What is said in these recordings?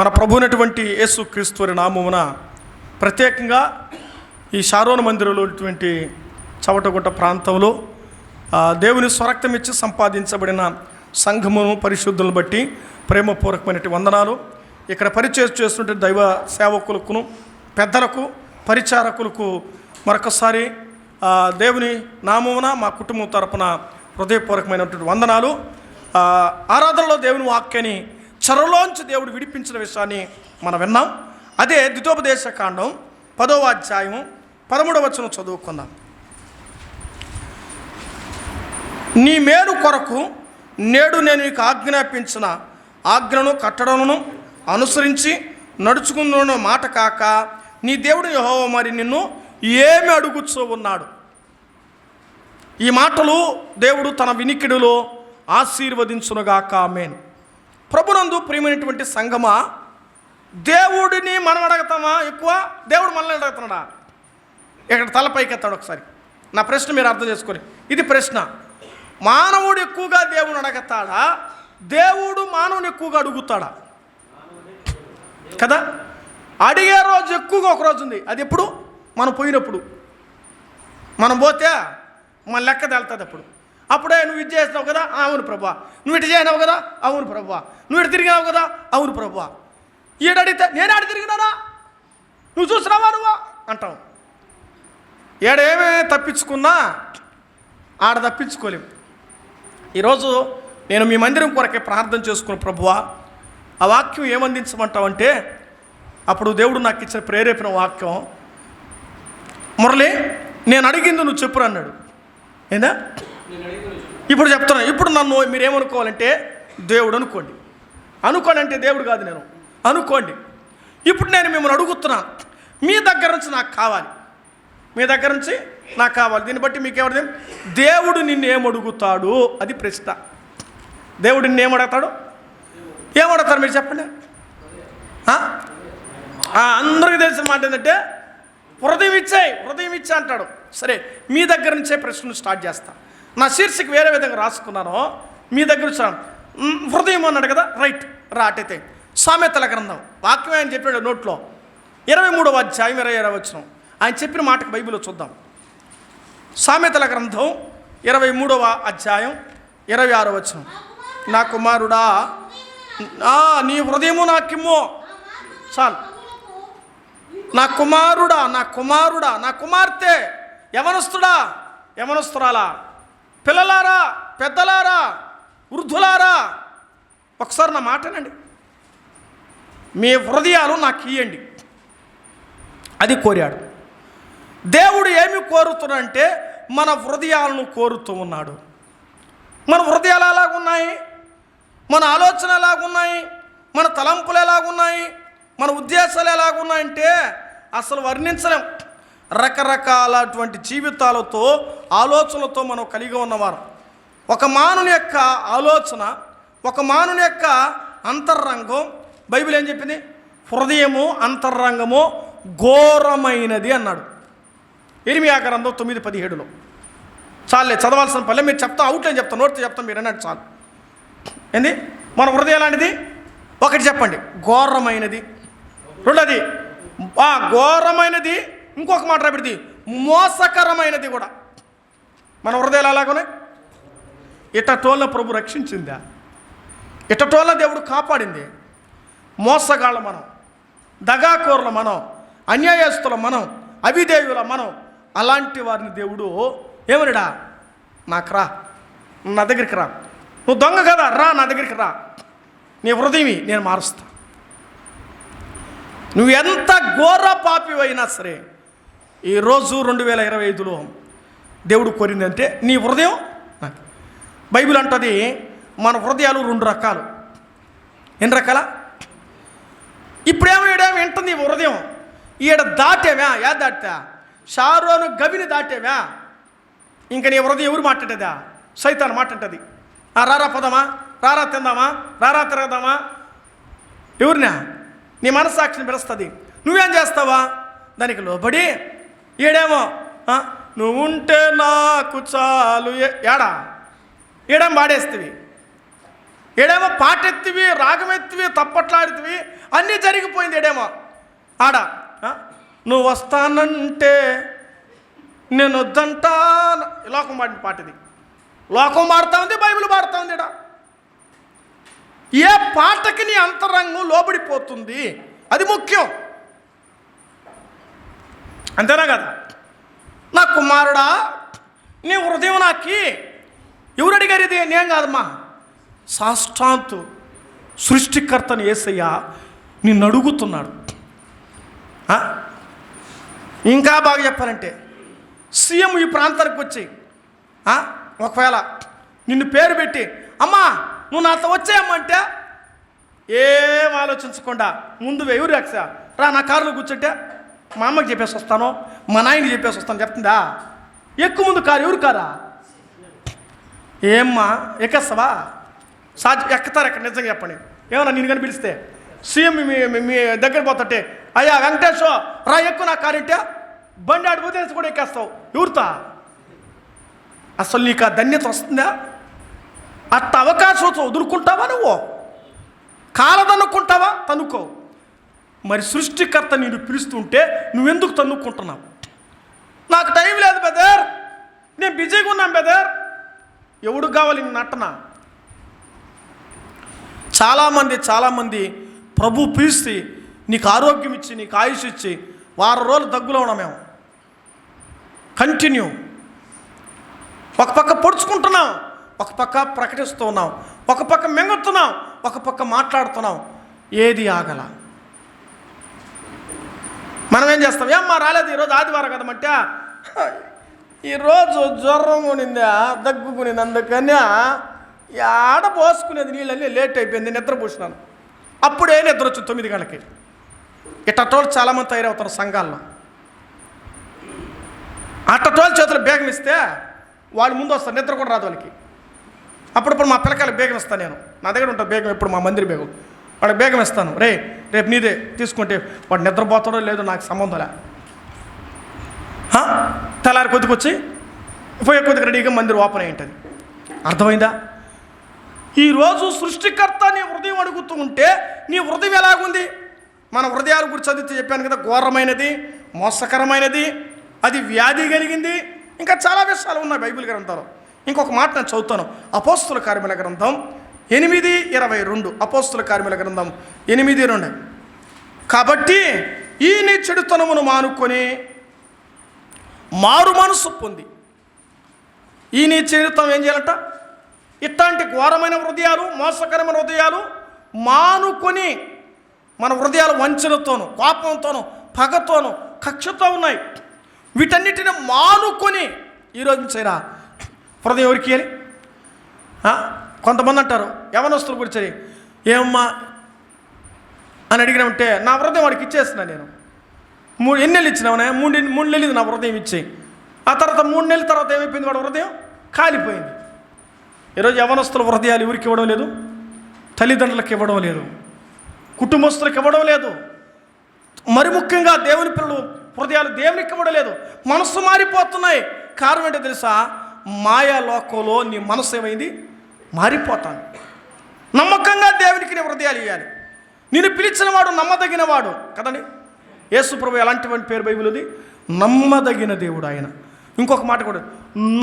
మన ప్రభువునటువంటి యేసుక్రీస్తు నామమున ప్రత్యేకంగా ఈ షారోను మందిరంలో ఉన్నటువంటి చవటగుట్ట ప్రాంతంలో దేవుని స్వరక్తం ఇచ్చి సంపాదించబడిన సంఘమును పరిశుద్ధులను బట్టి ప్రేమపూర్వకమైనటువంటి వందనాలు. ఇక్కడ పరిచయం చేస్తున్న దైవ సేవకులకు, పెద్దలకు, పరిచారకులకు మరొకసారి దేవుని నామమున మా కుటుంబం తరపున హృదయపూర్వకమైనటువంటి వందనాలు. ఆరాధనలో దేవుని వాక్యాన్ని చెరలోంచి దేవుడు విడిపించిన విషయాన్ని మనం విన్నాం. అదే ద్వితోపదేశ కాండం 10వ అధ్యాయం 13వ వచనం చదువుకుందాం. నీ మేలు కొరకు నేడు నేను నీకు ఆజ్ఞాపించిన ఆజ్ఞను కట్టడమును అనుసరించి నడుచుకున్న మాట కాక నీ దేవుడు యెహోవా మరి నిన్ను ఏమి అడుగుచూ ఉన్నాడు. ఈ మాటలు దేవుడు తన వినికిడిలో ఆశీర్వదించునుగాక. ఆమేన్. ప్రభునందు ప్రియమైనటువంటి సంగమా, దేవుడిని మనం అడగతామా ఎక్కువ, దేవుడు మనల్ని అడుగుతున్నాడా? ఇక్కడ తలపైకి ఎత్తాడు ఒకసారి. నా ప్రశ్న మీరు అర్థం చేసుకొని, ఇది ప్రశ్న. మానవుడు ఎక్కువగా దేవుని అడగతాడా, దేవుడు మానవుని ఎక్కువగా అడుగుతాడా? కదా, అడిగే రోజు ఎక్కువగా ఒక రోజు ఉంది. అది ఎప్పుడు? మనం పోయినప్పుడు. మనం పోతే మన లెక్క తేలుతుంది. అప్పుడే నువ్వు ఇది చేసినావు కదా, అవును ప్రభువా. నువ్వు ఇటు చేసినావు కదా, అవును ప్రభువా. నువ్వు ఇటు తిరిగినావు కదా, అవును ప్రభువా. ఈడడిగితే నేను ఆడ తిరిగినానా, నువ్వు చూసినావా నువ్వా అంటావు. ఏడేమే తప్పించుకున్నా ఆడ తప్పించుకోలేము. ఈరోజు నేను మీ మందిరం కొరకే ప్రార్థన చేసుకున్న ప్రభువా, ఆ వాక్యం ఏమందించమంటావంటే, అప్పుడు దేవుడు నాకు ఇచ్చిన ప్రేరేపణ వాక్యం, మురళి నేను అడిగింది నువ్వు చెప్పురు అన్నాడు. ఏందా? ఇప్పుడు చెప్తున్నాను. ఇప్పుడు నన్ను మీరేమనుకోవాలంటే దేవుడు అనుకోండి. అనుకోండి అంటే దేవుడు కాదు, నేను అనుకోండి. ఇప్పుడు నేను మిమ్మల్ని అడుగుతున్నాను, మీ దగ్గర నుంచి నాకు కావాలి, మీ దగ్గర నుంచి నాకు కావాలి. దీన్ని బట్టి మీకేమర్థం? దేవుడు నిన్ను ఏమడుగుతాడు, అది ప్రశ్న. దేవుడు నిన్ను ఏమడుగుతాడు? ఏమడుగుతాడు మీరు చెప్పండి. అందరికీ తెలిసిన మాట ఏంటంటే హృదయం ఇచ్చే అంటాడు. సరే, మీ దగ్గర నుంచే ప్రశ్నలు స్టార్ట్ చేస్తా. నా శీర్షిక వేరే విధంగా రాసుకున్నాను. మీ దగ్గర హృదయం అన్నాడు కదా, రైట్ రా. అటైతే సామెతల గ్రంథం వాక్యం ఆయన చెప్పాడు నోట్లో 23వ అధ్యాయం 27వ వచనం. ఆయన చెప్పిన మాటకు బైబిల్లో చూద్దాం. సామెతల గ్రంథం 23వ అధ్యాయం 26వ వచనం. నా కుమారుడా, నీ హృదయము నాకిమ్మో. చాలు. నా కుమారుడా, నా కుమారుడా, నా కుమార్తె, యవనస్తుడా, యవనస్తురాలా, పిల్లలారా, పెద్దలారా, వృద్ధులారా, ఒకసారి నా మాటనండి. మీ హృదయాలు నాకు ఇయ్యండి. అది కోరాడు దేవుడు. ఏమి కోరుతున్నాడంటే మన హృదయాలను కోరుతూ ఉన్నాడు. మన హృదయాలు ఎలాగున్నాయి, మన ఆలోచన ఎలాగున్నాయి, మన తలంపులు ఎలాగున్నాయి, మన ఉద్దేశాలు ఎలాగున్నాయంటే అసలు వర్ణించలేం. రకరకాలటువంటి జీవితాలతో, ఆలోచనలతో మనం కలిగి ఉన్నవారు. ఒక మానవుని యొక్క ఆలోచన, ఒక మానవుని యొక్క అంతరంగం, బైబిల్ ఏం చెప్పింది? హృదయము అంతరంగము ఘోరమైనది అన్నాడు. ఇర్మియా గ్రంథం 9:17లో. చాలే, చదవాల్సిన పల్లె మీరు చెప్తాం, అవుట్లైన్ చెప్తాం, నోట్తో చెప్తాం, మీరు అన్నట్టు చాలు. ఏంది మన హృదయం లాంటిది? ఒకటి చెప్పండి, ఘోరమైనది. రెండోది ఘోరమైనది. ఇంకొక మాట రాబడింది, మోసకరమైనది కూడా. మన హృదయాలు అలాగనే. ఇట్టటోళ్ళ ప్రభు రక్షించిందా? ఇట్టటోళ్ళ దేవుడు కాపాడింది. మోసగాళ్ళ మనం, దగాకోరుల మనం, అన్యాయస్తుల మనం, అవిధేయుల మనం, అలాంటి వారిని దేవుడు ఏమనిడా, నాకు రా, నా దగ్గరికి రా, నువ్వు దొంగ కదా, రా నా దగ్గరికి రా, నీ హృదయం నేను మారుస్తా. నువ్వు ఎంత ఘోర పాపివైనా సరే, ఈరోజు 2025లో దేవుడు కోరిందంటే నీ హృదయం నాకు. బైబిల్ అంటుంది మన హృదయాలు 2 రకాలు. ఎన్ని రకాల? ఇప్పుడేమో వింటుంది హృదయం. ఈడ దాటేవా? దాటా షారోను గవిని దాటేవా? ఇంకా నీ హృదయం ఎవరు మాట్లాడేదా? సైతాను మాట్లాడుతుంది. రారా పోదామా, రారా తిందామా, రారా తిరగదామా. ఎవరినా? నీ మనస్సాక్షిని పిలుస్తుంది. నువ్వేం చేస్తావా? దానికి లోబడి ఈడేమో నువ్వుంటే నాకు చాలు, ఏడేం పాడేస్తుంది. ఏడేమో పాటెత్తివి, రాగమెత్తివి, తప్పట్లాడితివి, అన్నీ జరిగిపోయింది. ఏడేమో ఆడ నువ్వు వస్తానంటే నేను వద్దంటా. లోకం పాడిన పాట ఇది. లోకం పాడుతూ ఉంది, బైబిల్ పాడుతూ ఉంది. ఇడ ఏ పాటకి నీ అంతరంగం లోబడిపోతుంది, అది ముఖ్యం. అంతేనా కదా? నా కుమారుడా నీ హృదయం నాకి. ఎవరు అడిగారు ఇది? నేను కాదమ్మా, సాష్టాంతు సృష్టికర్తని యేసయ్య నిన్ను అడుగుతున్నాడు. ఇంకా బాగా చెప్పాలంటే సీఎం ఈ ప్రాంతానికి వచ్చి ఒకవేళ నిన్ను పేరు పెట్టి అమ్మా నువ్వు నాతో వచ్చేయమ్మంటే ఏం ఆలోచించకుండా ముందు ఎవరు రక్ష రా నా కారులో కూర్చుంటే మా అమ్మకి చెప్పేసి వస్తాను, మా నాయనకి చెప్పేసి వస్తాను చెప్తుందా? ఎక్కువ ముందు కారు ఎవరు కారా? ఏమ్మా ఎక్కేస్తావా? ఎక్కుతారు ఎక్కడ? నిజంగా చెప్పండి. ఏమన్నా నేను కానీ పిలిస్తే సీఎం మీ దగ్గర పోతుంటే అయ్యా వెంకటేశ్వ రా ఎక్కువ నా కారు అంటే బండి ఆడిపోతే కూడా ఎక్కేస్తావు. ఎవరుతా? అసలు నీకు ఆ ధన్యత వస్తుందా? అట్ట అవకాశం వదులుకుంటావా? నువ్వు కాలదనుకుంటావా? తన్నుకో. మరి సృష్టికర్త నేను పిలుస్తుంటే నువ్వెందుకు తన్నుకుంటున్నావు? నాకు టైం లేదు బెదర్, నేను బిజీగా ఉన్నాను బెదర్. ఎవడు కావాలి నటన? చాలామంది ప్రభు పిలిచి నీకు ఆరోగ్యం ఇచ్చి నీకు ఆయుష్ ఇచ్చి వారం రోజులు దగ్గులో ఉన్నాం మేము. కంటిన్యూ ఒక పక్క పొడుచుకుంటున్నాం, ఒక పక్క ప్రకటిస్తూ ఉన్నాం, ఒక పక్క మింగుతున్నాం, ఒక పక్క మాట్లాడుతున్నాం. ఏది ఆగల? మనం ఏం చేస్తాం? ఏమ్మా రాలేదు ఈరోజు ఆదివారం కదమంటే ఈరోజు జ్వరం కొనిందా దగ్గు కొనింది అందుకని ఆడ పోసుకునేది నీళ్ళన్నీ లేట్ అయిపోయింది, నిద్రపోసినాను. అప్పుడే నిద్ర వచ్చి 9 గంటలకి. ఇట్టటోళ్ళు చాలామంది తయారవుతారు సంఘాల్లో. అట్టటోళ్ళు చేతులు బేగం ఇస్తే వాళ్ళు ముందు వస్తారు, నిద్ర కూడా రాదు వాళ్ళకి. అప్పుడప్పుడు మా పిల్లకాయలకు బేగం ఇస్తాను నేను. నా దగ్గర ఉంటుంది బేగం, ఎప్పుడు మా మందిరి బేగం. వాడికి బేగం ఇస్తాను. రేపు నీదే తీసుకుంటే వాడు నిద్రపోతాడో లేదో నాకు సంబంధంలే. తెల్లారి కొద్దికొచ్చి పోయే కొద్దిగా రెడీగా మందిరం ఓపెన్ అయి ఉంటుంది. అర్థమైందా? ఈరోజు సృష్టికర్త నీ హృదయం అడుగుతూ ఉంటే నీ హృదయం ఎలాగుంది? మన హృదయాల గురించి చదివితే చెప్పాను కదా, ఘోరమైనది, మోసకరమైనది, అది వ్యాధి కలిగింది. ఇంకా చాలా విషయాలు ఉన్నాయి బైబిల్ గ్రంథంలో. ఇంకొక మాట నేను చదువుతాను. అపోస్తుల కార్యముల గ్రంథం 8:22. అపోస్తుల కార్యముల గ్రంథం 8:2. కాబట్టి ఈ నీ చెడుతనమును మానుకొని మారు మనసు పొంది. ఈ నీ చెడుతనం ఏం చేయాలంట? ఇట్లాంటి ఘోరమైన హృదయాలు, మోసకరమైన హృదయాలు మానుకొని, మన హృదయాలు వంచనతోనూ, కోపంతోనూ, పగతోనూ, కక్షతో ఉన్నాయి. వీటన్నిటిని మానుకొని ఈరోజు నుంచైనా హృదయం ఎవరికి అని కొంతమంది అంటారు. యవనస్తుల గురించి ఏమమ్మా అని అడిగినామంటే నా హృదయం వాడికి ఇచ్చేస్తున్నా నేను. 3 నెలలు ఇచ్చినావునే, 3 నెలలు నా హృదయం ఇచ్చి. ఆ తర్వాత 3 నెలల తర్వాత ఏమైపోయింది? వాడి హృదయం కాలిపోయింది. ఈరోజు యవనస్తుల హృదయాలు ఎవరికి ఇవ్వడం లేదు? తల్లిదండ్రులకు ఇవ్వడం లేదు, కుటుంబస్తులకు ఇవ్వడం లేదు. మరి ముఖ్యంగా దేవుని పిల్లలు హృదయాలు దేవునికి ఇవ్వడం లేదు. మనసు మారిపోతున్నాయి. కారణం ఏంటో తెలుసా? మాయా లోకంలో నీ మనసు ఏమైంది? మారిపోతాను. నమ్మకంగా దేవునికి నీ హృదయాలు ఇవ్వాలి. నేను పిలిచిన వాడు నమ్మదగిన వాడు కదండి. యేసు ప్రభు ఎలాంటివంటి పేరు బైబిల్ది? నమ్మదగిన దేవుడు ఆయన. ఇంకొక మాట కూడా,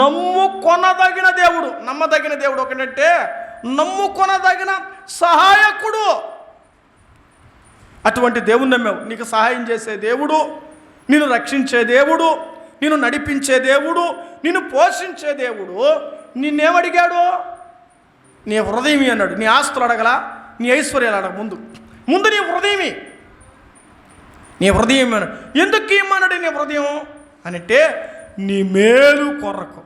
నమ్ముకొనదగిన దేవుడు. నమ్మదగిన దేవుడు ఒకటంటే నమ్ముకొనదగిన సహాయకుడు. అటువంటి దేవుని నమ్మావు, నీకు సహాయం చేసే దేవుడు, నిన్ను రక్షించే దేవుడు, నిన్ను నడిపించే దేవుడు, నిన్ను పోషించే దేవుడు నిన్నేమడిగాడు? నీ హృదయమి అన్నాడు. నీ ఆస్తులు అడగలా, నీ ఐశ్వర్యాలు అడగ. ముందు నీ హృదయమి. నీ హృదయం అన్నాడు. ఎందుకు ఇమ్మన్నాడు నీ హృదయం అంటే నీ మేలు కొరకు.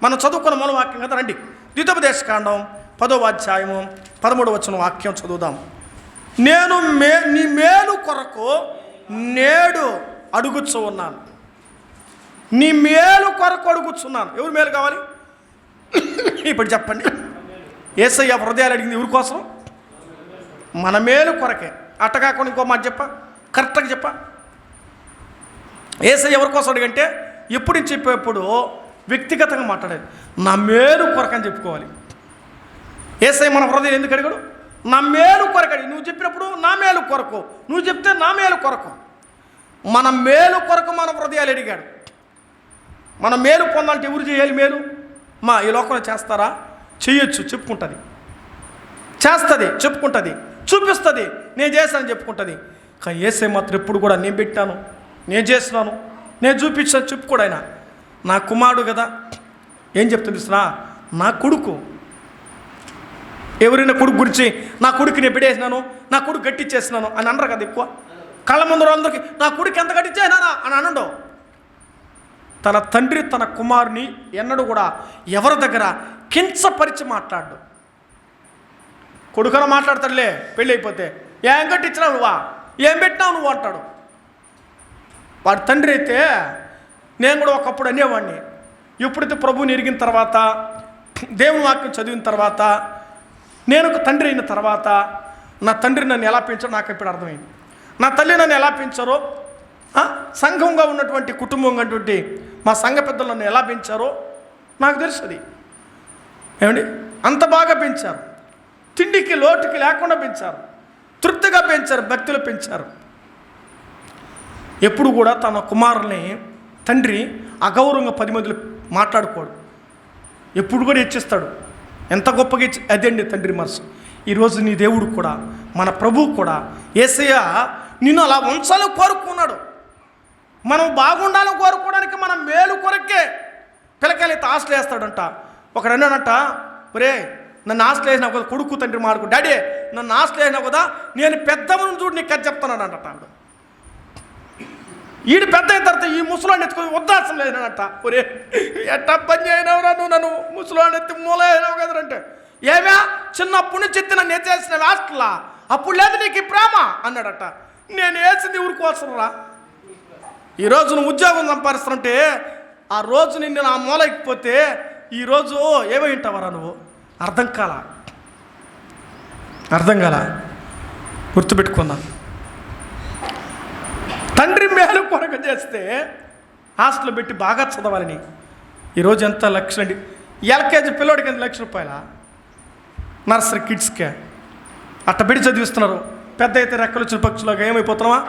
మనం చదువుకున్న మూల వాక్యం కదా, రండి. ద్వితోపదేశకాండం 10వ అధ్యాయము 13వ వాక్యం చదువుదాం. నేను నీ మేలు కొరకు నేడు అడుగుచూ ఉన్నాను. నీ మేలు కొరకు అడుగుచున్నాను. ఎవరు మేలు కావాలి? ఇప్పుడు చెప్పండి. యేసయ్య హృదయాలు అడిగింది ఎవరి కోసం? మన మేలు కొరకే. అట్ట కాకుండా ఇంకో మాట చెప్పా, కరెక్ట్గా చెప్పా. యేసయ్య ఎవరి కోసం అడిగంటే ఎప్పుడు చెప్పేప్పుడు వ్యక్తిగతంగా మాట్లాడేది. నా మేలు కొరకని చెప్పుకోవాలి. యేసయ్య మన హృదయం ఎందుకు అడిగాడు? నా మేలు కొరకు అడిగి. నువ్వు చెప్పినప్పుడు నా మేలు కొరకు, నువ్వు చెప్తే నా మేలు కొరకు, మన మేలు కొరకు మన హృదయాలు అడిగాడు. మన మేలు పొందాలంటే ఎవరు చేయాలి మేలు? ఈ లోకంలో చేస్తారా? చెయ్యొచ్చు, చెప్పుకుంటుంది, చేస్తుంది, చెప్పుకుంటుంది, చూపిస్తుంది, నేను చేశాను చెప్పుకుంటుంది. కానీ యేసయ్య మాత్రం ఎప్పుడు కూడా నేను పెట్టాను, నేను చేసినాను, నేను చూపించాను చెప్పుకోడు. ఆయన నా కుమారుడు కదా. ఏం చెప్తుంది తెలుసునా? నా కొడుకు. ఎవరైనా కొడుకు గురించి నా కొడుకు నేను పెట్టేసినాను, నా కొడుకు గట్టిచ్చేసినాను అని అనరు కదా ఎక్కువ. కళ్ళ ముందర అందరికి నా కొడుకు ఎంత గట్టిచ్చేసినానా అని అనడు. తన తండ్రి తన కుమారుని ఎన్నడూ కూడా ఎవరి దగ్గర కించపరిచి మాట్లాడు. కొడుకన మాట్లాడతాడులే పెళ్ళి అయిపోతే, ఏం కట్టించినావు నువ్వా, ఏం పెట్టినావు నువ్వు అంటాడు. వాడి తండ్రి అయితే నేను కూడా ఒకప్పుడు అనేవాడిని. ఎప్పుడైతే ప్రభువుని ఎరిగిన తర్వాత, దేవుని వాక్యం చదివిన తర్వాత, నేను ఒక తండ్రి అయిన తర్వాత, నా తండ్రి నన్ను ఎలా పెంచారో నాకు ఇప్పుడు అర్థమైంది. నా తల్లి నన్ను ఎలా పెంచారో, సంఘంగా ఉన్నటువంటి కుటుంబంగా ఉన్నటువంటి మా సంఘ పెద్దలు నన్ను ఎలా పెంచారో నాకు తెలుస్తుంది. ఏమండి, అంత బాగా పెంచారు. తిండికి లోటుకి లేకుండా పెంచారు, తృప్తిగా పెంచారు, భక్తులు పెంచారు. ఎప్పుడు కూడా తన కుమారుల్ని తండ్రి అగౌరవంగా 10 మందిలో మాట్లాడుకోడు, ఎప్పుడు కూడా హెచ్చిస్తాడు. ఎంత గొప్పగా అదండి తండ్రి మనసు. ఈరోజు నీ దేవుడు కూడా, మన ప్రభువు కూడా, యేసయ్య నిన్ను అలా వంశాలు కోరుకున్నాడు. మనం బాగుండాలని కోరుకోవడానికి మన మేలు కొరకే పిల్లకాయలైతే ఆశలు వేస్తాడంట. ఒకడు అన్నాడంట, ఒరే నన్ను ఆశలు వేసినావు కదా, కొడుకు తండ్రి మాడుకు, డాడీ నన్ను ఆశలు వేసినావు కదా, నేను పెద్దమని చూడు నీకు అది చెప్తున్నాను అంట. ఈడు పెద్ద అయిన తర్వాత ఈ ముసలాన్ని ఎత్తుకొని వద్దాల్సిన లేదనంట. ఒరే ఎట్టా పని చేయనవరా నువ్వు, నన్ను ముసలాన్ని ఎత్తి మూల అయినావు కదరంటే, ఏమే చిన్నప్పటి నుంచి ఎత్తి నన్ను ఎత్తేసిన హాస్టల్లా, అప్పుడు లేదు నీకు ఈ ప్రేమ అన్నాడట. నేను వేసింది ఊరుకోవసరా. ఈరోజు నువ్వు ఉద్యోగం సంపాదిస్తుంటే ఆ రోజు నిన్ను నా మూల ఎక్కిపోతే ఈరోజు ఏమై ఉంటావరా నువ్వు? అర్థం కాల గుర్తుపెట్టుకుందాం. తండ్రి మేలు కొరకు చేస్తే హాస్టల్లో పెట్టి బాగా చదవాలని. ఈరోజు ఎంత లక్షలు అండి, ఎల్కేజీ పిల్లోడికి ఎంత ₹1,00,000, నర్సరీ కిడ్స్కే అట్ట పెట్టి చదివిస్తున్నారు. పెద్ద అయితే రెక్కలు వచ్చిన పక్షులాగా ఏమైపోతున్నావా?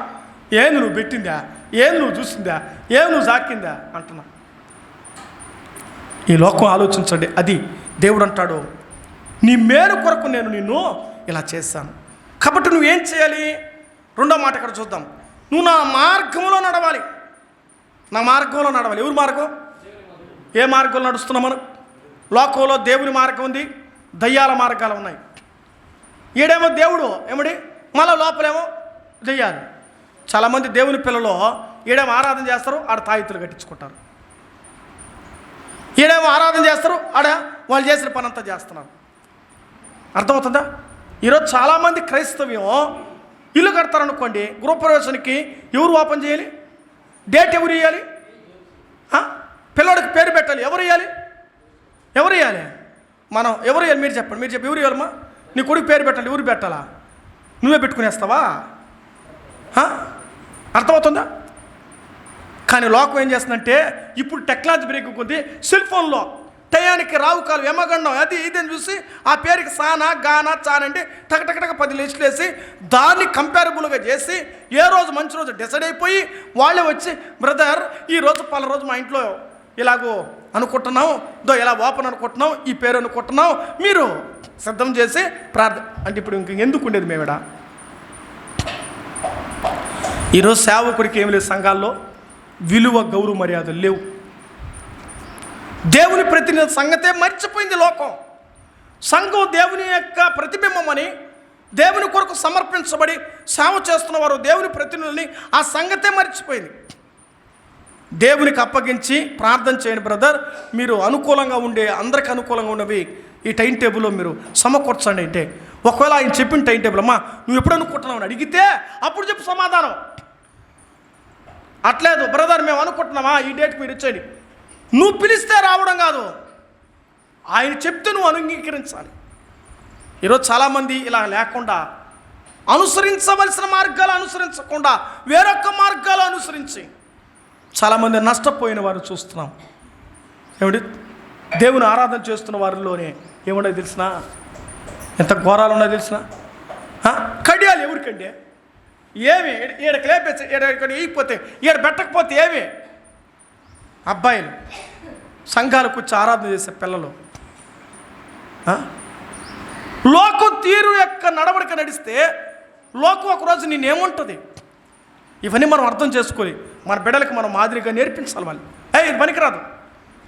ఏంది నువ్వు పెట్టిందా, ఏంది నువ్వు చూసిందా, ఏం నువ్వు సాకిందా అంటున్నా. ఈ లోకం ఆలోచించండి. అది దేవుడు అంటాడు, నీ మేలు కొరకు నేను నిన్ను ఇలా చేశాను. కాబట్టి నువ్వేం చేయాలి? రెండో మాట ఇక్కడ చూద్దాం. నువ్వు నా మార్గంలో నడవాలి. నా మార్గంలో నడవాలి. ఎవరి మార్గం? ఏ మార్గంలో నడుస్తున్నాం మనం? లోకంలో దేవుని మార్గం ఉంది, దయ్యాల మార్గాలు ఉన్నాయి. ఈడేమో దేవుడు ఏమిటి, మళ్ళీ లోపలేమో దయ్యాలు. చాలామంది దేవుని పిల్లలు ఈడేమో ఆరాధన చేస్తారు, ఆడ తాయితులు కట్టించుకుంటారు. ఈడేమో ఆరాధన చేస్తారు, ఆడ వాళ్ళు చేసిన పని అంతా చేస్తున్నారు. అర్థమవుతుందా? ఈరోజు చాలామంది క్రైస్తవ్యం ఇల్లు కడతారనుకోండి, గృహప్రవేశానికి ఎవరు ఓపెన్ చేయాలి? డేట్ ఎవరు ఇవ్వాలి? పిల్లోడికి పేరు పెట్టాలి, ఎవరు ఇవ్వాలి? మనం ఎవరు ఇవ్వాలి? మీరు చెప్పండి, ఎవరు ఇవ్వాలమ్మా? నీ కొడుకు పేరు పెట్టాలి, ఎవరు పెట్టాలా? నువ్వే పెట్టుకునేస్తావా? అర్థమవుతుందా? కానీ లోకం ఏం చేస్తుందంటే, ఇప్పుడు టెక్నాలజీ బ్రేక్ కొద్ది సెల్ ఫోన్లో టయానికి రావు కాలు యమగండం అది ఇదని చూసి ఆ పేరుకి సానా గానా చానండి టకటకటక 10 లిస్టులు వేసి దాన్ని కంపారబుల్గా చేసి ఏ రోజు మంచి రోజు డిసైడ్ అయిపోయి వాళ్ళే వచ్చి, బ్రదర్ ఈరోజు పలానా రోజు మా ఇంట్లో ఇలాగో అనుకుంటున్నాం, ఇలా ఓపెన్ అనుకుంటున్నాం, ఈ పేరు అనుకుంటున్నాం, మీరు సిద్ధం చేసి అంటే ఇప్పుడు ఇంక ఎందుకు ఉండేది మేమిడ? ఈరోజు సేవకుడికి ఏమి లేదు, సంఘాల్లో విలువ గౌరవ మర్యాదలు లేవు. దేవుని ప్రతినిధి సంగతే మర్చిపోయింది లోకం. సంఘం దేవుని యొక్క ప్రతిబింబం అని, దేవుని కొరకు సమర్పించబడి సేవ చేస్తున్న వారు దేవుని ప్రతినిధుల్ని ఆ సంగతే మర్చిపోయింది. దేవునికి అప్పగించి ప్రార్థన చేయండి బ్రదర్, మీరు అనుకూలంగా ఉండే అందరికి అనుకూలంగా ఉన్నవి ఈ టైం టేబుల్లో మీరు సమకూర్చండి అంటే, ఒకవేళ ఆయన చెప్పిన టైం టేబుల్ అమ్మా నువ్వు ఎప్పుడు అనుకుంటున్నావు అని అడిగితే అప్పుడు చెప్పు సమాధానం. అట్లేదు బ్రదర్ మేము అనుకుంటున్నామా ఈ డేట్కి మీరు ఇచ్చేయండి, నువ్వు పిలిస్తే రావడం కాదు, ఆయన చెప్తే నువ్వు అంగీకరించాలి. ఈరోజు చాలామంది ఇలా లేకుండా అనుసరించవలసిన మార్గాలు అనుసరించకుండా వేరొక మార్గాలు అనుసరించి చాలామంది నష్టపోయిన వారు చూస్తున్నాం. ఏమిటి దేవుని ఆరాధన చేస్తున్న వారిలోనే ఏమన్నా తెలిసిన ఎంత ఘోరాలు ఉన్నాయో తెలిసిన. కడియాలు ఎవరికండి? ఏమి ఈడకి లేపేసి ఈడ వేయకపోతే ఈడ పెట్టకపోతే ఏమి? అబ్బాయిలు సంఘాలు కూర్చొని ఆరాధన చేసే పిల్లలు లోకం తీరు యొక్క నడవడిక నడిస్తే లోకం ఒకరోజు నేనేముంటుంది? ఇవన్నీ మనం అర్థం చేసుకోవాలి. మన బిడ్డలకు మనం మాదిరిగా నేర్పించాలి. వాళ్ళు ఇది పనికిరాదు,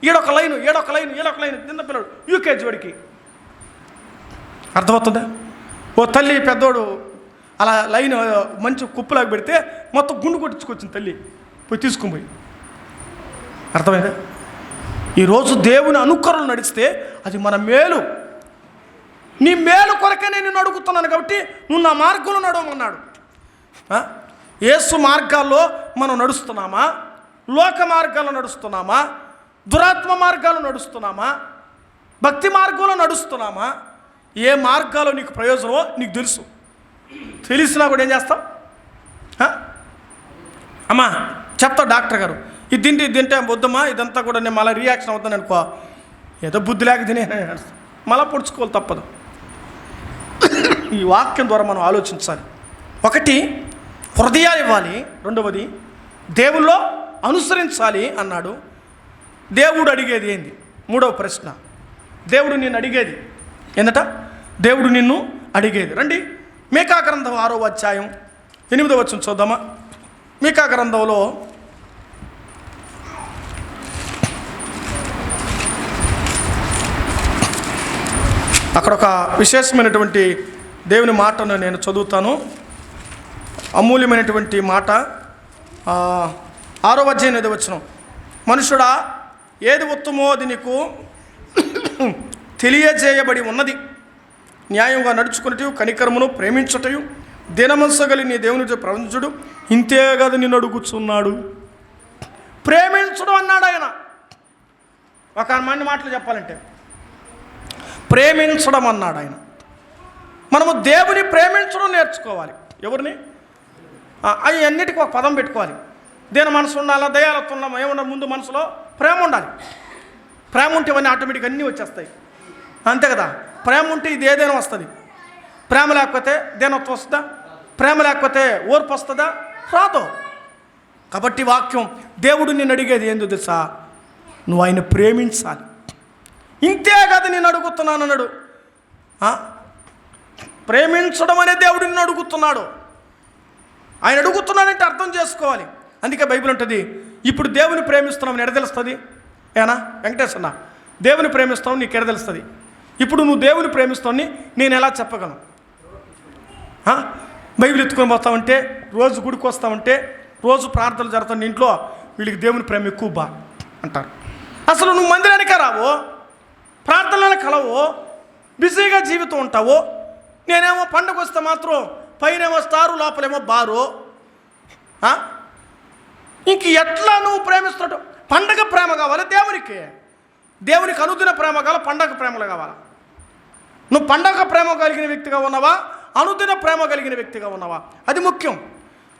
ఈడొక లైను ఏడొక లైను ఏడొక లైను. చిన్న పిల్లడు యూకేజీ వాడికి అర్థమవుతుందా? ఓ తల్లి పెద్దోడు అలా లైన్ మంచి కుప్పలాగా పెడితే మొత్తం గుండు కొట్టించుకొచ్చింది తల్లి పోయి తీసుకుని పోయి. అర్థమైందా? ఈరోజు దేవుని అనుకరణలు నడిస్తే అది మన మేలు. నీ మేలు కొరకే నేను అడుగుతున్నాను కాబట్టి నువ్వు నా మార్గంలో నడవమన్నాడు. యేసు మార్గాల్లో మనం నడుస్తున్నామా? లోక మార్గాల్లో నడుస్తున్నామా? దురాత్మ మార్గాల్లో నడుస్తున్నామా? భక్తి మార్గంలో నడుస్తున్నామా? ఏ మార్గాల్లో నీకు ప్రయోజనమో నీకు తెలుసు. తెలిసినా కూడా ఏం చేస్తావు? అమ్మా చెప్తావు డాక్టర్ గారు ఇది తింటే వద్దమ్మా, ఇదంతా కూడా నేను మళ్ళీ రియాక్షన్ అవుతాను అనుకో, ఏదో బుద్ధి లేక తినే మళ్ళీ పొడుచుకోవాలి, తప్పదు. ఈ వాక్యం ద్వారా మనం ఆలోచించాలి. ఒకటి హృదయాలు ఇవ్వాలి, రెండవది దేవుల్లో అనుసరించాలి అన్నాడు. దేవుడు అడిగేది ఏంది? మూడవ ప్రశ్న, దేవుడు నిన్ను అడిగేది ఏందట? దేవుడు నిన్ను అడిగేది. రండి మీకా గ్రంథం 6వ అధ్యాయం 8వ వచనం చూద్దామా. మీకా గ్రంథంలో అక్కడ ఒక విశేషమైనటువంటి దేవుని మాటను నేను చదువుతాను. అమూల్యమైనటువంటి మాట. 6వ అధ్యాయం 8వ వచనం, మనుషుడా ఏది ఉత్తమో అది నీకు తెలియజేయబడి ఉన్నది. న్యాయంగా నడుచుకున్నట్టు కనికరమును ప్రేమించుటయు దినమనస్సుగలి నీ దేవుని ప్రవచించుడు ఇంతే కదా నిన్ను అడుగుచున్నాడు. ప్రేమించడం అన్నాడు ఆయన. ఒక మంది మాటలు చెప్పాలంటే ప్రేమించడం అన్నాడు ఆయన. మనము దేవుని ప్రేమించడం నేర్చుకోవాలి. ఎవరిని? అవి అన్నిటికీ ఒక పదం పెట్టుకోవాలి. దేని మనసు ఉండాలా? దయాలతో ఉన్నాం ఏమన్నా ముందు మనసులో ప్రేమ ఉండాలి. ప్రేమ ఉంటే ఇవన్నీ ఆటోమేటిక్గా అన్నీ వచ్చేస్తాయి, అంతే కదా. ప్రేమ ఉంటే ఇది ఏదైనా వస్తుంది. ప్రేమ లేకపోతే దేనత్వం వస్తుందా? ప్రేమ లేకపోతే ఓర్పు వస్తుందా? రాదు. కాబట్టి వాక్యం దేవుడు నిన్ను అడిగేది ఏందో తెలుసా? నువ్వు ఆయన ప్రేమించాలి. ఇంతే కదా నేను అడుగుతున్నాను అన్నాడు. ప్రేమించడం అనే దేవుడు నిన్ను అడుగుతున్నాడు. ఆయన అడుగుతున్నాడంటే అర్థం చేసుకోవాలి. అందుకే బైబిల్ ఉంటుంది, ఇప్పుడు దేవుని ప్రేమిస్తున్నావు ఎడ తెలుస్తుంది? ఏనా వెంకటేశ్వర, దేవుని ప్రేమిస్తావు నీకు ఎడ తెలుస్తుంది? ఇప్పుడు నువ్వు దేవుని ప్రేమిస్తావని నేను ఎలా చెప్పగలను? బైబిల్ ఎత్తుకొని పోతావంటే, రోజు గుడికి వస్తావంటే, రోజు ప్రార్థనలు జరుగుతాను ఇంట్లో, వీళ్ళకి దేవుని ప్రేమ ఎక్కువ బా అంటారు. అసలు నువ్వు మందిరానికే రావు, ప్రార్థనలను కలవు, బిజీగా జీవితం ఉంటావు. నేనేమో పండుగ వస్తే మాత్రం పైనేమో స్టారు లోపలేమో బారు. ఇంక ఎట్లా నువ్వు ప్రేమిస్తున్నట్టు? పండగ ప్రేమ కావాలి దేవునికి, దేవునికి అనుదిన ప్రేమ కావాలి, పండగ ప్రేమలు కావాలి. నువ్వు పండగ ప్రేమ కలిగిన వ్యక్తిగా ఉన్నావా, అనుదిన ప్రేమ కలిగిన వ్యక్తిగా ఉన్నావా? అది ముఖ్యం.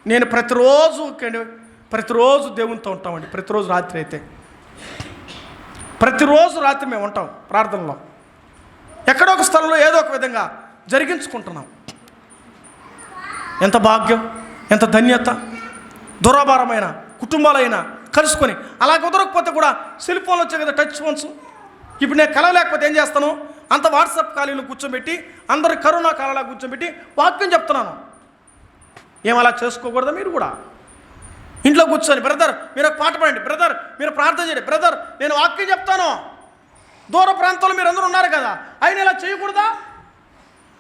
నేను ప్రతిరోజు దేవునితో ఉంటామండి. ప్రతిరోజు రాత్రి అయితే ప్రతిరోజు రాత్రి మేము ఉంటాం ప్రార్థనలో. ఎక్కడో ఒక స్థలంలో ఏదో ఒక విధంగా జరిగించుకుంటున్నాం. ఎంత భాగ్యం, ఎంత ధన్యత. దురాభారమైన కుటుంబాలైనా కలుసుకొని, అలా కుదరకపోతే కూడా సెల్ ఫోన్లు వచ్చాయి కదా, టచ్ ఫోన్స్. ఇప్పుడు నేను కలవలేకపోతే ఏం చేస్తాను? అంత వాట్సాప్ ఖాళీలు కూర్చోబెట్టి, అందరి కరోనా కాలంలో కూర్చోబెట్టి వాక్యం చెప్తున్నాను. ఏమలా చేసుకోకూడదా? మీరు కూడా ఇంట్లో కూర్చొని, బ్రదర్ మీరు ఒక పాట పాడండి, బ్రదర్ మీరు ప్రార్థన చేయండి, బ్రదర్ నేను వాక్యం చెప్తాను. దూర ప్రాంతాల్లో మీరు అందరూ ఉన్నారు కదా, అయినా ఇలా చేయకూడదా?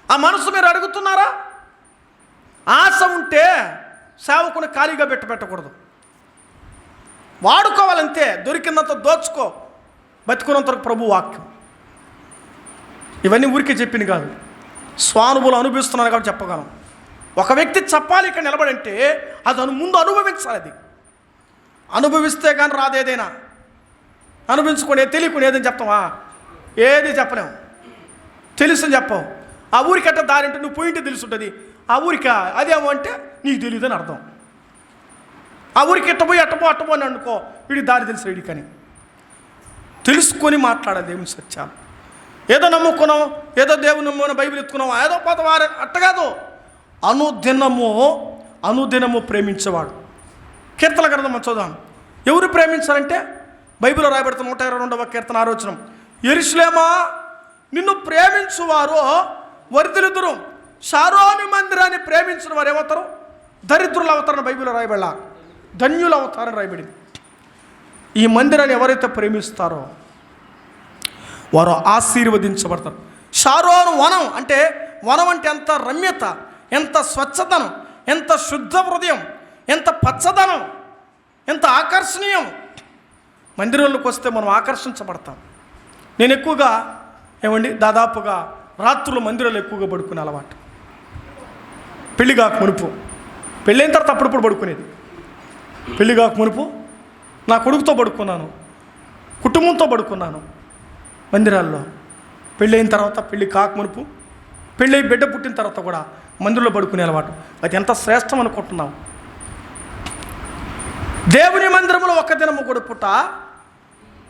ఆ మనసు మీరు అడుగుతున్నారా? ఆశ ఉంటే సేవకుని ఖాళీగా పెట్టకూడదు. వాడుకోవాలంతే, దొరికినంత దోచుకో, బతుకున్నంతవరకు ప్రభు వాక్యం. ఇవన్నీ ఊరికే చెప్పింది కాదు, స్వానుభూలు అనుభవిస్తున్నాను కాబట్టి చెప్పగలం. ఒక వ్యక్తి చెప్పాలి ఇక్కడ నిలబడంటే అది ముందు అనుభవించాలి. అది అనుభవిస్తే కానీ రాదు. ఏదైనా అనుభవించుకునే తెలియకుని ఏదని చెప్తావా? ఏది చెప్పలేము. తెలుసని చెప్పవు. ఆ ఊరికట్ట దారి అంటే నువ్వు పోయింటే తెలిసి ఉంటుంది. ఆ ఊరికి అదేమో అంటే నీకు తెలియదని అర్థం. ఆ ఊరికి ఎట్టపోయి అట్టపో అని అనుకో, వీడికి దారి తెలుసు వీడికి అని. తెలుసుకొని మాట్లాడాలి దేవుని సత్యాలు. ఏదో నమ్ముకున్నాం, ఏదో దేవుని నమ్ముకున్న బైబిల్ ఎత్తుకున్నాం, ఏదో పాత వారు అట్టగాదు. అనుదినము ప్రేమించేవాడు. కీర్తన గ్రంథం మనం చూద్దాం. ఎవరు ప్రేమించాలంటే బైబిల్లో రాయబడుతున్న 122వ కీర్తన 6వ వచనం, యెరూషలేమా నిన్ను ప్రేమించువారు వర్ధిల్లుదురు. షారోను మందిరాన్ని ప్రేమించిన వారు ఏమవుతారు? దరిద్రులు అవుతారని బైబిల్లో రాయబడలా, ధన్యులు అవుతారని రాయబడింది. ఈ మందిరాన్ని ఎవరైతే ప్రేమిస్తారో వారు ఆశీర్వదించబడతారు. షారోను వనం అంటే, వనం అంటే ఎంత రమ్యత, ఎంత స్వచ్ఛతనం, ఎంత శుద్ధ హృదయం, ఎంత పచ్చదనం, ఎంత ఆకర్షణీయం. మందిరంలోకి వస్తే మనం ఆకర్షించబడతాం. నేను ఎక్కువగా దాదాపుగా రాత్రులు మందిరాలు ఎక్కువగా పడుకునే అలవాటు. పెళ్లి కాక మునుపు, పెళ్ళైన తర్వాత అప్పుడప్పుడు పడుకునేది. పెళ్లి కాక మునుపు నా కొడుకుతో పడుకున్నాను, కుటుంబంతో పడుకున్నాను మందిరాల్లో. పెళ్ళైన తర్వాత, పెళ్ళి కాక మునుపు, పెళ్ళై బిడ్డ పుట్టిన తర్వాత కూడా మందిరంలో పడుకునే అలవాటు. అది ఎంత శ్రేష్టం అనుకుంటున్నాం. దేవుని మందిరంలో ఒక్క దినము గడుపుట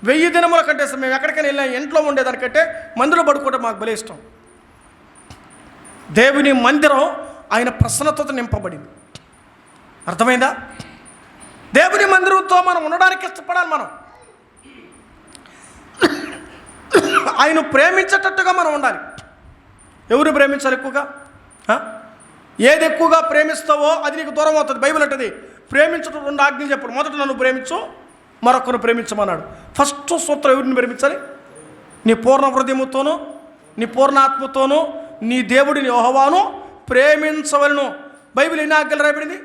1000 దినముల కంటే, మేము ఎక్కడికైనా వెళ్ళినా ఇంట్లో ఉండేదానికంటే మందిరంలో పడుకోవడం మాకు భలే ఇష్టం. దేవుని మందిరం ఆయన ప్రసన్నతతో నింపబడింది. అర్థమైందా? దేవుని మందిరంతో మనం ఉండడానికి ఇష్టపడాలి. మనం ఆయన ప్రేమించేటట్టుగా మనం ఉండాలి. ఎవరు ప్రేమించాలి ఎక్కువగా? ఏది ఎక్కువగా ప్రేమిస్తావో అది నీకు దూరం అవుతుంది. బైబిల్ అంటది ప్రేమించడం 2 ఆజ్ఞలు చెప్పాడు. మొదట నన్ను ప్రేమించు, మరొకరు ప్రేమించమన్నాడు. ఫస్ట్ సూత్రం ఎవరిని ప్రేమించాలి? నీ పూర్ణ హృదయముతోనూ, నీ పూర్ణ ఆత్మతోనూ నీ దేవుడిని యెహోవాను ప్రేమించవలను. బైబిల్ ఎన్ని ఆజ్ఞలు రాయబడింది?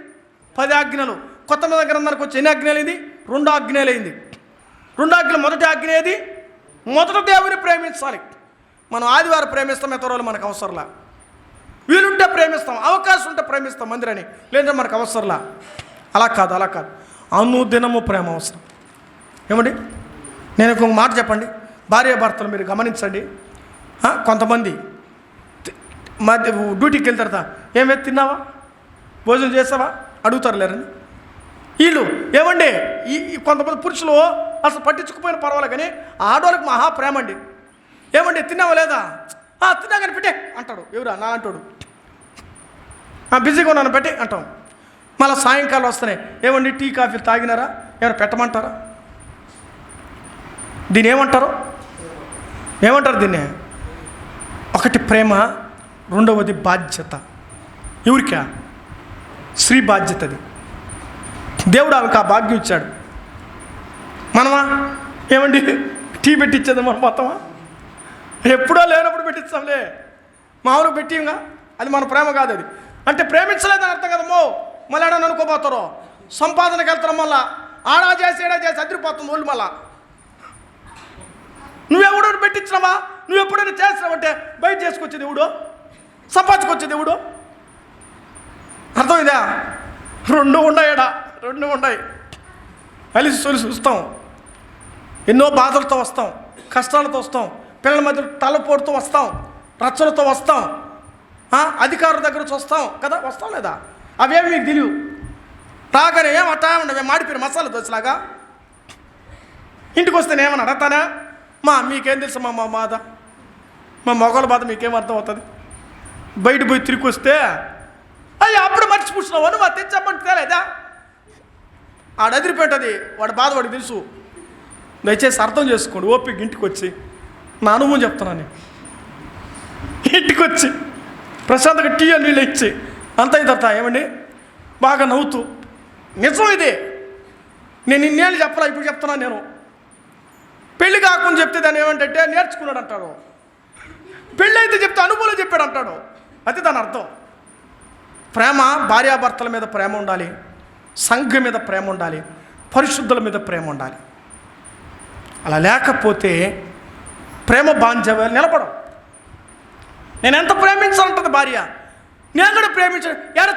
10 ఆజ్ఞలు. కొత్త మీద గ్రంథానికి వచ్చి ఎన్ని ఆజ్ఞలైంది? 2 ఆజ్ఞలైంది. 2 ఆజ్ఞలు. మొదటి ఆజ్ఞ ఏది? మొదట దేవుని ప్రేమించాలి. మనం ఆదివారం ప్రేమిస్తాం, ఇతరులు మనకు అవసరంలా. వీలుంటే ప్రేమిస్తాం, అవకాశం ఉంటే ప్రేమిస్తాం మందిరాన్ని, లేదంటే మనకు అవసరంలా. అలా కాదు. అనుదినము ప్రేమ అవసరం. ఏమండి, నేను ఇంకొక మాట చెప్పండి. భార్యాభర్తలు మీరు గమనించండి. కొంతమంది డ్యూటీకి వెళ్తారు, ఏమే తిన్నావా, భోజనం చేసావా అడుగుతారు లేరని. వీళ్ళు ఏమండి, ఈ కొంతమంది పురుషులు అసలు పట్టించుకుపోయిన పర్వాలే, కానీ ఆడవాళ్ళకి మహా ప్రేమ అండి. ఏమండి తిన్నావా లేదా? తిన్నా కానీ పెట్టే అంటాడు. ఎవరా? నా అంటాడు. బిజీగా ఉన్నాను పెట్టి అంటాం. మళ్ళీ సాయంకాలం వస్తున్నాయి, ఏమండి టీ కాఫీ తాగినారా, ఏమైనా పెట్టమంటారా? దీన్ని ఏమంటారు దీన్ని? ఒకటి ప్రేమ, రెండవది బాధ్యత. ఎవరికా? స్త్రీ బాధ్యత. అది దేవుడు ఆమెకు ఆ భాగ్యం ఇచ్చాడు. మనమా ఏమండి టీ పెట్టించేది మనం మొత్తమా? ఎప్పుడో లేనప్పుడు పెట్టిస్తాంలే, మామూలుగా పెట్టింగా. అది మన ప్రేమ కాదు. అది అంటే ప్రేమించలేదని అర్థం కదమ్మో. మళ్ళీ ఆడ అనుకోపోతారు, సంపాదనకి వెళ్తారు, మళ్ళా ఆడా చేసి ఏడా చేసి అదిరిపోతుంది వాళ్ళు. మళ్ళా నువ్వెవడో పెట్టించినావా, నువ్వు ఎప్పుడైనా చేసినావంటే బయట చేసుకొచ్చేది ఎవడో, సంపాదించుకొచ్చేది ఎవడో. అర్థమైందా? 2 ఉన్నాయి. కలిసి సొలిసి వస్తాం, ఎన్నో బాధలతో వస్తాం, కష్టాలతో వస్తాం, పిల్లల మధ్య తలపోటుతో వస్తాం, రచ్చలతో వస్తాం, అధికారుల దగ్గర వస్తాం కదా, వస్తాం లేదా? అవేమి మీకు తెలియవు. రాగానే ఏమట్టా ఉండవు, మాడిపోయిన మసాలా దోశలాగా. ఇంటికి వస్తే ఏమన్నా అడతానా, మీకేం తెలుసు మా బాధ, మా మొగల బాధ మీకేం అర్థం అవుతుంది? బయట పోయి తిరిగి వస్తే అప్పుడు మర్చిపుచ్చినావు అని తెచ్చప్పటి తేలేదా? ఆడదిరిపెట్టది, వాడి బాధ వాడికి తెలుసు. దయచేసి అర్థం చేసుకోండి. ఓపిక ఇంటికి వచ్చి నా అనుభవం చెప్తున్నాను. నేను ఇంటికి వచ్చి ప్రశాంతంగా టీ నీళ్ళు ఇచ్చి అంత ఇదంతా ఏమండి బాగా నవ్వుతూ, నిజం ఇదే, నేను ఇన్నేళ్ళు చెప్పాలా, ఇప్పుడు చెప్తున్నాను. నేను పెళ్ళి కాకుండా చెప్తే దాన్ని ఏమంటే నేర్చుకున్నాడు అంటాడు, పెళ్ళి అయితే చెప్తే అనుభవం చెప్పాడు అంటాడు. అది దాని అర్థం. ప్రేమ, భార్యాభర్తల మీద ప్రేమ ఉండాలి, సంఘం మీద ప్రేమ ఉండాలి, పరిశుద్ధుల మీద ప్రేమ ఉండాలి. అలా లేకపోతే ప్రేమ బాంధవ్యాలు నిలబడం. నేను ఎంత ప్రేమించాలంటుంది భార్య, నేను కూడా ప్రేమించాను. ఎవరు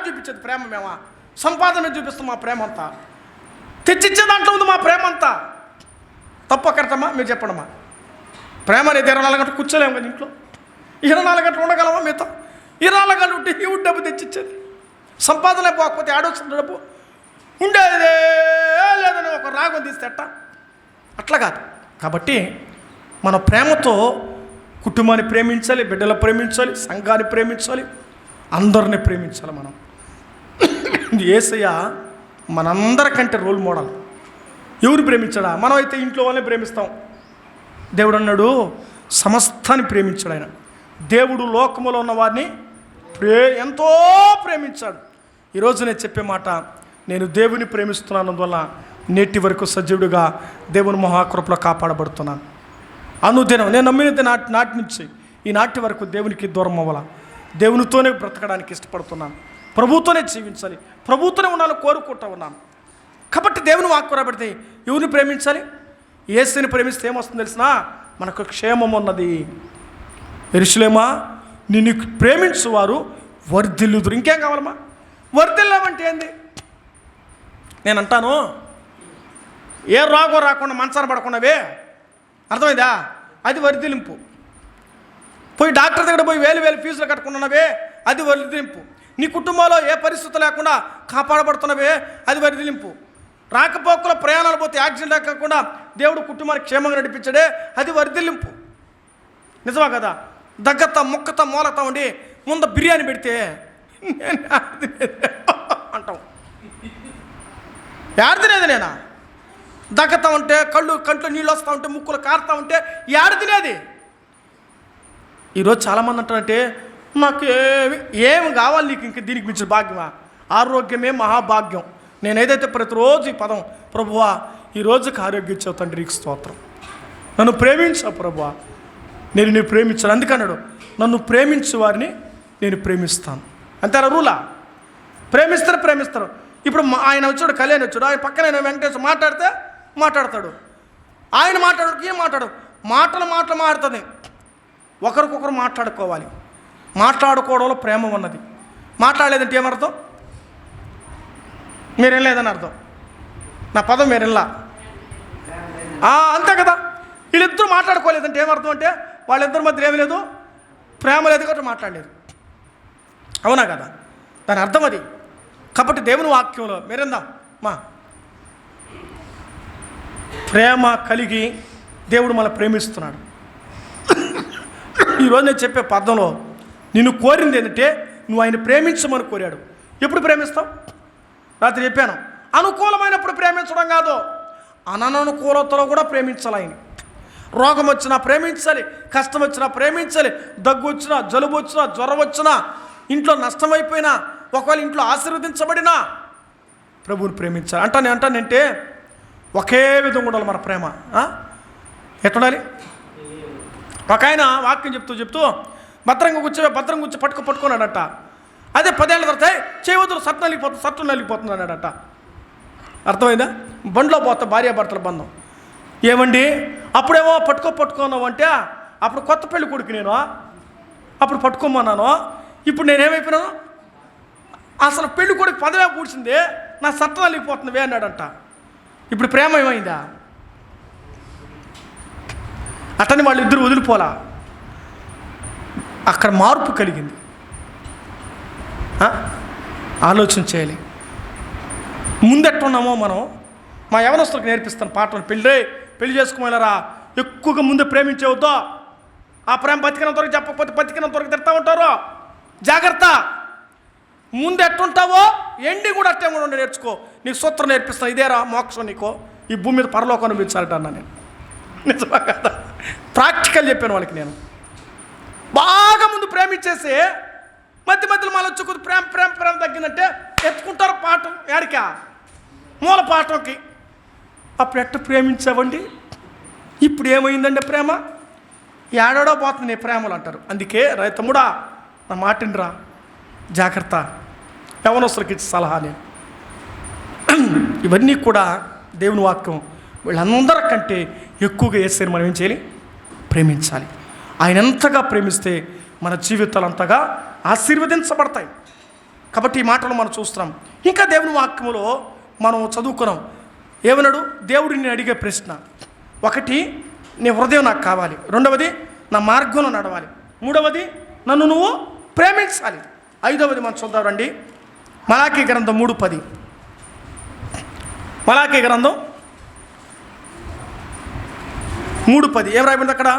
చూపించేది ప్రేమ? మేమా సంపాదన చూపిస్తాం మా ప్రేమ అంతా, తెచ్చిచ్చే దాంట్లో ఉంది మా ప్రేమ అంతా. తప్పు కరెక్టమ్మా? మీరు చెప్పడమ్మా. ప్రేమ అనేది 24 గంటలు కూర్చోలేము కదా ఇంట్లో, 24 గంటలు ఉండగలమా? మీతో 24 గంటలు ఉంటే ఈ డబ్బు తెచ్చిచ్చేది, సంపాదన పోకపోతే ఆడొచ్చిన డబ్బు ఉండేదే లేదని ఒక రాగం తీస్తే అట్లా కాదు. కాబట్టి మన ప్రేమతో కుటుంబాన్ని ప్రేమించాలి, బిడ్డలు ప్రేమించాలి, సంఘాన్ని ప్రేమించాలి, అందరిని ప్రేమించాలి. మనం యేసయ్య మనందరికంటే రోల్ మోడల్. ఎవరు ప్రేమించాడా? మనం అయితే ఇంట్లో వాళ్ళని ప్రేమిస్తాం. దేవుడు అన్నాడు సమస్తాన్ని ప్రేమించాడు. ఆయన దేవుడు లోకములో ఉన్న వారిని ఎంతో ప్రేమించాడు. ఈరోజు నేను చెప్పే మాట, నేను దేవుని ప్రేమిస్తున్నందువల్ల నేటి వరకు సజీవుడిగా దేవుని మహాకృపలో కాపాడబడుతున్నాను. అనుదినం నేను నమ్మినది నాటి నుంచి ఈ నాటి వరకు దేవునికి దూరం అవ్వాల. దేవునితోనే బ్రతకడానికి ఇష్టపడుతున్నాను. ప్రభువుతోనే జీవించాలి, ప్రభువుతోనే ఉండాలని కోరుకుంటూ ఉన్నాను. కాబట్టి దేవుని వాక్కు రాబడితే ఎవరిని ప్రేమించాలి? యేసుని ప్రేమిస్తే ఏమొస్తుంది తెలిసినా? మనకు క్షేమం ఉన్నది. యెరూషలేమా, నిన్ను ప్రేమించువారు వర్ధిల్లుదురు. ఇంకేం కావాలమ్మా? వర్ధిల్లామంటే ఏంది? నేను అంటాను, ఏ రోగం రాకుండా మంచాన పడకుండావే, అర్థమైందా? అది వర్ధిలింపు. పోయి డాక్టర్ దగ్గర పోయి వేలు ఫీజులు కట్టుకున్నావే, అది వర్ధిలింపు. నీ కుటుంబంలో ఏ పరిస్థితి లేకుండా కాపాడబడుతున్నవే, అది వర్ధిలింపు. రాకపోకల ప్రయాణాలు పోతే యాక్సిడెంట్ కాకుండా దేవుడు కుటుంబానికి క్షేమంగా నడిపించాడే, అది వర్ధిలింపు. నిజమా కదా? దగ్గత్తా మొక్కతా మూలతా ఉండి ముందు బిర్యానీ పెడితే అంటాం. యాడ తినేది? నేనా? దగ్గతా ఉంటే కంట్లో నీళ్ళు వస్తూ ఉంటే, ముక్కులు కారుతూ ఉంటే యాడ తినేది? ఈరోజు చాలామంది అంటారంటే, నాకు ఏమి కావాలి నీకు, ఇంక దీనికి మించిన భాగ్యమా? ఆరోగ్యమే మహాభాగ్యం. నేను ఏదైతే ప్రతిరోజు ఈ పదం, ప్రభువా ఈరోజుకి ఆరోగ్యం ఇచ్చావు తండ్రి, నీకు స్తోత్రం. నన్ను ప్రేమించావు ప్రభువా, నేను ప్రేమించాను. అందుకన్నాడు, నన్ను ప్రేమించు వారిని నేను ప్రేమిస్తాను. అంతేనా రూలా? ప్రేమిస్తారు. ఇప్పుడు ఆయన వచ్చాడు, కళ్యాణ్ వచ్చాడు, ఆయన పక్కన ఆయన వెంకటేశ్వర మాట్లాడతాడు. ఆయన మాట్లాడు మాటలు మాట్లాడుతుంది. ఒకరికొకరు మాట్లాడుకోవాలి. మాట్లాడుకోవడంలో ప్రేమ ఉన్నది. మాట్లాడలేదంటే ఏమర్థం? మీరేం లేదని అర్థం. నా పదం మీరెల్లా అంతే కదా. వీళ్ళిద్దరూ మాట్లాడుకోలేదంటే ఏమర్థం? అంటే వాళ్ళిద్దరి మధ్య ఏమీ లేదు, ప్రేమ లేదు కాబట్టి మాట్లాడలేదు. అవునా కదా? దాని అర్థం అది. కాబట్టి దేవుని వాక్యంలో మీరేందా ప్రేమ కలిగి దేవుడు మన ప్రేమిస్తున్నాడు. ఈరోజు నేను చెప్పే పదంలో నిన్ను కోరింది ఏంటంటే, నువ్వు ఆయన ప్రేమించమని కోరాడు. ఎప్పుడు ప్రేమిస్తావు? రాత్రి చెప్పాను, అనుకూలమైనప్పుడు ప్రేమించడం కాదు, అననుకూలతలో కూడా ప్రేమించాలి. ఆయన రోగం వచ్చినా ప్రేమించాలి, కష్టం వచ్చినా ప్రేమించాలి, దగ్గు వచ్చినా, జలుబు వచ్చినా, జ్వరం వచ్చినా, ఇంట్లో నష్టమైపోయినా, ఒకవేళ ఇంట్లో ఆశీర్వదించబడినా ప్రభువుని ప్రేమించాలి. అంటానంటే ఒకే విధంగా ఉండాలి మన ప్రేమ. ఎట్లుండాలి? ఒక ఆయన వాక్యం చెప్తూ భద్రంగా కూర్చో పట్టుకున్నాడట. అదే 10 ఏళ్ళ తర్వాత చేయవద్దు, సట్టు నలిగిపోతుంది అన్నాడట. అర్థమైందా? బండిలో పోతా భార్యాభర్తల బంధం. ఏమండి అప్పుడేమో పట్టుకున్నావు అంటే, అప్పుడు కొత్త పెళ్లి కొడుకు నేను, అప్పుడు పట్టుకోమన్నాను. ఇప్పుడు నేనేమైపోయినాను? అసలు పెళ్లి కొడుకు పదవే కూర్చుంది, నా సట్టు నలిగిపోతుంది అన్నాడంట. ఇప్పుడు ప్రేమ ఏమైందా? అతని వాళ్ళిద్దరు వదిలిపోలా, అక్కడ మార్పు కలిగింది. ఆలోచన చేయాలి. ముందెట్టున్నామో మనం. మా యవనస్తులకు నేర్పిస్తాను పాటలు. పెళ్లి చేసుకోమేలరా, ఎక్కువగా ముందే ప్రేమించేవద్దో. ఆ ప్రేమ బతికినంత వరకు చెప్పకపోతే బతికినంత వరకు తిడతా ఉంటారు. జాగ్రత్త. ముందు ఎట్టుంటావో ఎండి కూడా అట్టే కూడా ఉండి నేర్చుకో. నీకు సూత్రం నేర్పిస్తాను, ఇదేరా మోక్షం నీకో, ఈ భూమి మీద పరలోకం అనిపించాలట అన్నా నేను. నిజమా కదా? ప్రాక్టికల్ చెప్పాను వాళ్ళకి నేను. బాగా ముందు ప్రేమించేసి మధ్యలో మళ్ళీ వచ్చి కొద్ది ప్రేమ తగ్గిందంటే ఎత్తుకుంటారు పాఠం. ఏడికా? మూల పాఠంకి. అప్పుడు ఎట్ట ప్రేమించావండి, ఇప్పుడు ఏమైందండి ప్రేమ? ఏడాడో పోతుంది నీ ప్రేమలు అంటారు. అందుకే రైతముడా నా మాటినరా, జాగ్రత్త. యవనస్తులకి ఇచ్చే సలహా నేను. ఇవన్నీ కూడా దేవుని వాక్యం. వీళ్ళందరికంటే ఎక్కువగా యేసుని మనం ఏం చేయాలి? ప్రేమించాలి. ఆయన ఎంతగా ప్రేమిస్తే మన జీవితాలు అంతగా ఆశీర్వదించబడతాయి. కాబట్టి ఈ మాటలు మనం చూస్తున్నాం. ఇంకా దేవుని వాక్యములో మనం చదువుకున్నాం. ఏమన్నాడు? దేవుడు నేను అడిగే ప్రశ్న, ఒకటి నీ హృదయం నాకు కావాలి, రెండవది నా మార్గంలో నడవాలి, మూడవది నన్ను నువ్వు ప్రేమించాలి, ఐదవది మనం చూద్దాం రండి. మలాకీ గ్రంథం 3:10. మలాకీ గ్రంథం 3:10 ఏం రాయబడింది అక్కడ?